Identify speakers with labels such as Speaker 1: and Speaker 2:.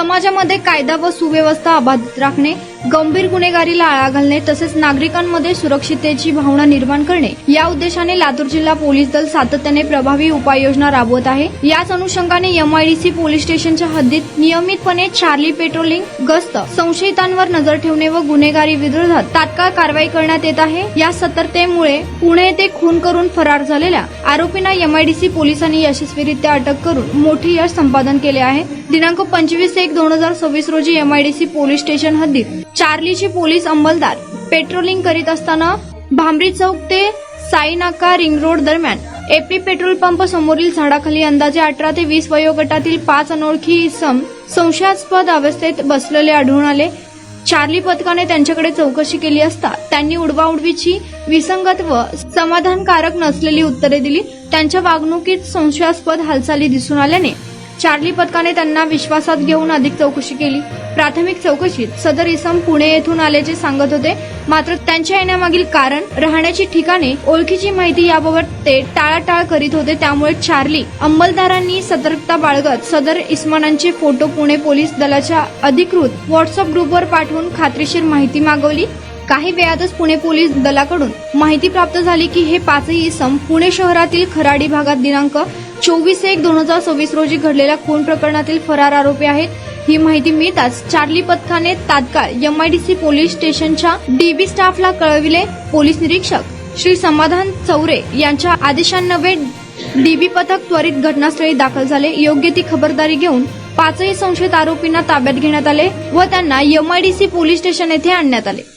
Speaker 1: समाजामध्ये कायदा व सुव्यवस्था अबाधित राखणे, गंभीर गुन्हेगारीला आळा घालणे तसेच नागरिकांमध्ये सुरक्षिततेची भावना निर्माण करणे या उद्देशाने लातूर जिल्हा पोलीस दल सातत्याने प्रभावी उपाययोजना राबवत आहे। याच अनुषंगाने एमआयडीसी पोलीस स्टेशनच्या हद्दीत नियमितपणे चार्ली पेट्रोलिंग गस्त, संशयितांवर नजर ठेवणे व गुन्हेगारी विरोधात तात्काळ कारवाई करण्यात येत आहे। या सतर्कतेमुळे पुणे येथे खून करून फरार झालेल्या आरोपींना एमआयडीसी पोलिसांनी यशस्वीरित्या अटक करून मोठे यश संपादन केले आहे। दिनांक 25/1/2026 रोजी एमआयडीसी पोलीस स्टेशन हद्दीत चार्लीचे पोलीस अंमलदार पेट्रोलिंग करीत असताना भांबरी चौक ते साई नाका रिंग रोड दरम्यान एपी पेट्रोल पंप समोरील झाडाखाली अंदाजे 18 ते 20 वयोगटातील 5 अनोळखी इसम संशयास्पद अवस्थेत बसलेले आढळून आले। चार्ली पथकाने त्यांच्याकडे चौकशी केली असता त्यांनी उडवाउडवीची, विसंगत व समाधानकारक नसलेली उत्तरे दिली। त्यांच्या वागणुकीत संशयास्पद हालचाली दिसून आल्याने चार्ली पथकाने त्यांना विश्वासात घेऊन अधिक चौकशी केली। प्राथमिक चौकशीत सदर इसम पुणे येथून आल्याचे सांगत होते, मात्र त्यांच्या येण्यामागील कारण, राहण्याची ठिकाणे, ओळखीची माहिती याबाबत ते टाळाटाळ करीत होते। त्यामुळे चार्ली अंमलदारांनी सतर्कता बाळगत सदर इस्मानांचे फोटो पुणे पोलीस दलाच्या अधिकृत व्हॉट्सअप ग्रुपवर पाठवून खात्रीशीर माहिती मागवली। काही वेळातच पुणे पोलीस दलाकडून माहिती प्राप्त झाली की हे पाचही इसम पुणे शहरातील खराडी भागात दिनांक 24/1/2026 रोजी घडलेल्या खून प्रकरणातील फरार आरोपी आहेत। ही माहिती मिळताच चार्ली पथकाने तात्काळ एमआयडीसी पोलीस स्टेशनच्या डीबी स्टाफला कळविले। पोलीस निरीक्षक श्री समाधान चौरे यांच्या आदेशान्वये डीबी पथक त्वरित घटनास्थळी दाखल झाले। योग्य ती खबरदारी घेऊन पाचही संशयित आरोपींना ताब्यात घेण्यात आले व त्यांना एमआयडीसी पोलीस स्टेशन येथे आणण्यात आले।